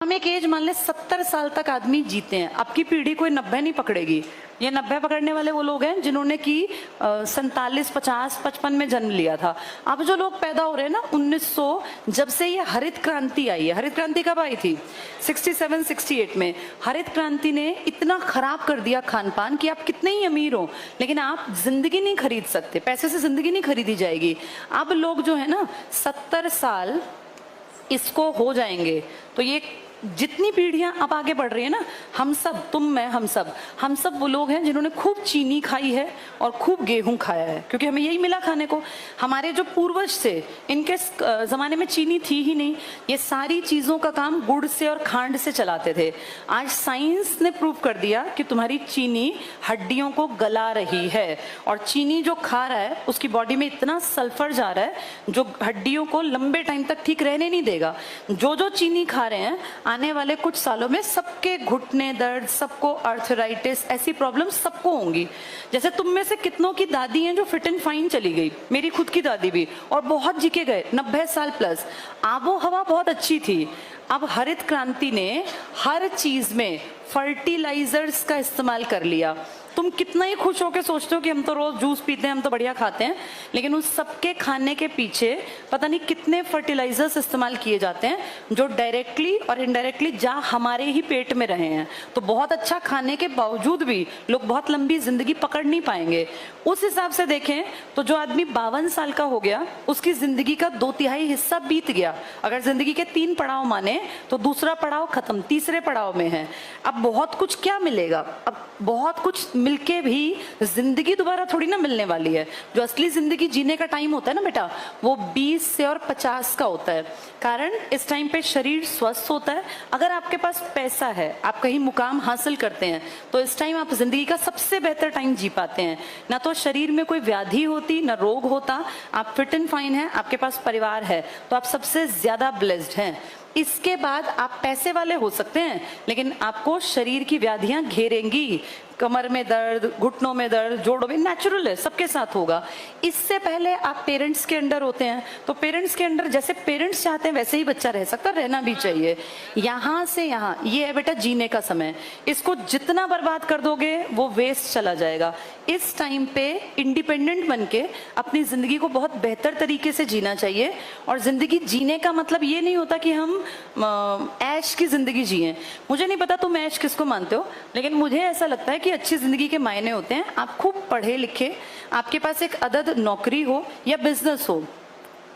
हम एक एज मान ले 70 साल तक आदमी जीते हैं। आपकी पीढ़ी कोई 90 नहीं पकड़ेगी। ये 90 पकड़ने वाले वो लोग हैं जिन्होंने कि 47, 50, 55 में जन्म लिया था। अब जो लोग पैदा हो रहे हैं ना 1900, जब से ये हरित क्रांति आई है। हरित क्रांति कब आई थी? 67, 68 में। हरित क्रांति ने इतना खराब कर दिया खान पान कि आप कितने ही अमीर हो लेकिन आप जिंदगी नहीं खरीद सकते। पैसे से जिंदगी नहीं खरीदी जाएगी। अब लोग जो है ना 70 साल इसको हो जाएंगे तो ये जितनी पीढ़ियां अब आगे बढ़ रही है ना, हम सब, तुम मैं, हम सब वो लोग हैं जिन्होंने खूब चीनी खाई है और खूब गेहूं खाया है, क्योंकि हमें यही मिला खाने को। हमारे जो पूर्वज थे इनके जमाने में चीनी थी ही नहीं। ये सारी चीजों का काम गुड़ से और खांड से चलाते थे। आज साइंस ने प्रूव कर दिया कि तुम्हारी चीनी हड्डियों को गला रही है और चीनी जो खा रहा है उसकी बॉडी में इतना सल्फर जा रहा है जो हड्डियों को लंबे टाइम तक ठीक रहने नहीं देगा। जो चीनी खा रहे हैं आने वाले कुछ सालों में सबके घुटने दर्द, सबको आर्थराइटिस, ऐसी प्रॉब्लम सबको होंगी। जैसे तुम में से कितनों की दादी हैं जो फिट एंड फाइन चली गई, मेरी खुद की दादी भी, और बहुत जी के गए 90 साल प्लस। आबो हवा बहुत अच्छी थी। अब हरित क्रांति ने हर चीज में फर्टिलाइजर्स का इस्तेमाल कर लिया। तुम कितना ही खुश होकर सोचते हो कि हम तो रोज जूस पीते हैं, हम तो बढ़िया खाते हैं, लेकिन उस सबके खाने के पीछे पता नहीं कितने फर्टिलाइजर्स इस्तेमाल किए जाते हैं जो डायरेक्टली और इनडायरेक्टली जा हमारे ही पेट में रहे हैं। तो बहुत अच्छा खाने के बावजूद भी लोग बहुत लंबी जिंदगी पकड़ नहीं पाएंगे। उस हिसाब से देखें तो जो आदमी 52 साल का हो गया उसकी जिंदगी का 2/3 हिस्सा बीत गया। अगर जिंदगी के 3 पड़ाव माने तो दूसरा पड़ाव खत्म, तीसरे पड़ाव में है। अब बहुत कुछ क्या मिलेगा? अब बहुत कुछ मिलके भी जिंदगी दोबारा थोड़ी ना मिलने वाली है। जो असली जिंदगी जीने का टाइम होता है ना बेटा, वो 20 से और 50 का होता है। कारण इस टाइम पे शरीर स्वस्थ होता है। अगर आपके पास पैसा है, आप कहीं मुकाम हासिल करते हैं, तो इस टाइम आप जिंदगी का सबसे बेहतर टाइम जी पाते हैं। ना तो शरीर में कोई व्याधि होती, ना रोग होता, आप फिट एंड फाइन हैं, आपके पास परिवार है, तो आप सबसे ज्यादा ब्लेस्ड हैं। इसके बाद आप पैसे वाले हो सकते हैं लेकिन आपको शरीर की व्याधियां घेरेंगी। कमर में दर्द, घुटनों में दर्द, जोड़ों में, नेचुरल है, सबके साथ होगा। इससे पहले आप पेरेंट्स के अंडर होते हैं तो पेरेंट्स के अंडर जैसे पेरेंट्स चाहते हैं वैसे ही बच्चा रह सकता, रहना भी चाहिए। यहां से यहां ये है बेटा जीने का समय। इसको जितना बर्बाद कर दोगे वो वेस्ट चला जाएगा। इस टाइम पे इंडिपेंडेंट बन के अपनी जिंदगी को बहुत बेहतर तरीके से जीना चाहिए। और जिंदगी जीने का मतलब ये नहीं होता कि हम ऐश की जिंदगी जिए। मुझे नहीं पता तुम ऐश किसको मानते हो, लेकिन मुझे ऐसा लगता है कि अच्छी जिंदगी के मायने होते हैं आप खूब पढ़े लिखे, आपके पास एक अदद नौकरी हो या बिजनेस हो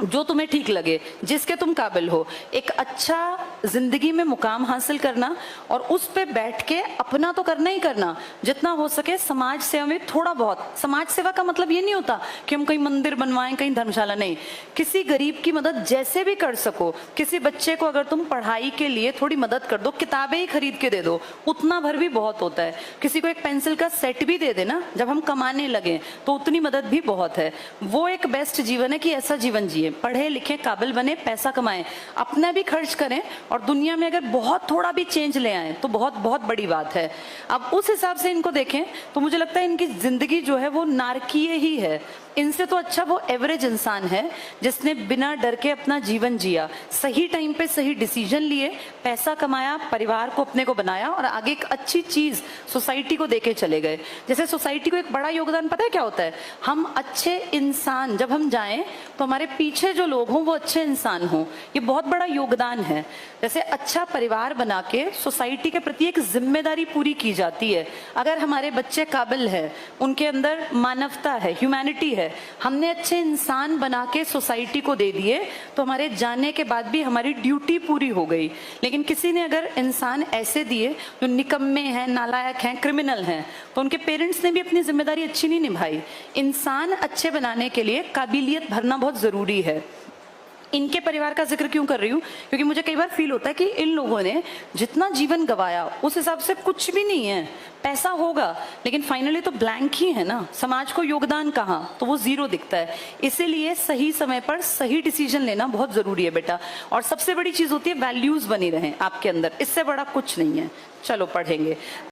जो तुम्हें ठीक लगे, जिसके तुम काबिल हो, एक अच्छा जिंदगी में मुकाम हासिल करना और उस पे बैठ के अपना तो करना ही करना, जितना हो सके समाज सेवा में थोड़ा बहुत। समाज सेवा का मतलब ये नहीं होता कि हम कहीं मंदिर बनवाएं, कहीं धर्मशाला, नहीं। किसी गरीब की मदद जैसे भी कर सको। किसी बच्चे को अगर तुम पढ़ाई के लिए थोड़ी मदद कर दो, किताबें ही खरीद के दे दो, उतना भर भी बहुत होता है। किसी को एक पेंसिल का सेट भी दे देना जब हम कमाने लगे तो उतनी मदद भी बहुत है। वो एक बेस्ट जीवन है कि ऐसा जीवन जिए, पढ़े लिखे, काबिल बने, पैसा कमाएं, अपना भी खर्च करें और दुनिया में अगर बहुत थोड़ा भी चेंज ले आए तो बहुत बहुत बड़ी बात है। अब उस हिसाब से इनको देखें तो मुझे लगता है इनकी जिंदगी जो है वो नारकीय ही है। इनसे तो अच्छा वो एवरेज इंसान है जिसने बिना डर के अपना जीवन जिया, सही टाइम पे सही डिसीजन लिए, पैसा कमाया, परिवार को अपने को बनाया और आगे एक अच्छी चीज सोसाइटी को देके चले गए। जैसे सोसाइटी को एक बड़ा योगदान पता है क्या होता है? हम अच्छे इंसान जब हम जाएं तो हमारे पीछे जो लोग हों वो अच्छे इंसान हों, ये बहुत बड़ा योगदान है। जैसे अच्छा परिवार बना के सोसाइटी के प्रति एक जिम्मेदारी पूरी की जाती है। अगर हमारे बच्चे काबिल है, उनके अंदर मानवता है, ह्यूमैनिटी है, हमने अच्छे इंसान बना के सोसाइटी को दे दिए तो हमारे जाने के बाद भी हमारी ड्यूटी पूरी हो गई। लेकिन किसी ने अगर इंसान ऐसे दिए जो निकम्मे हैं, नालायक हैं, क्रिमिनल हैं, तो उनके पेरेंट्स ने भी अपनी जिम्मेदारी अच्छी नहीं निभाई। इंसान अच्छे बनाने के लिए काबिलियत भरना बहुत जरूरी है। इनके परिवार का जिक्र क्यों कर रही हूँ? क्योंकि मुझे कई बार फील होता है कि इन लोगों ने जितना जीवन गवाया उस हिसाब से कुछ भी नहीं है। पैसा होगा लेकिन फाइनली तो ब्लैंक ही है ना, समाज को योगदान कहाँ, तो वो जीरो दिखता है। इसीलिए सही समय पर सही डिसीजन लेना बहुत जरूरी है बेटा। और सबसे बड़ी चीज होती है वैल्यूज बनी रहे आपके अंदर, इससे बड़ा कुछ नहीं है। चलो पढ़ेंगे।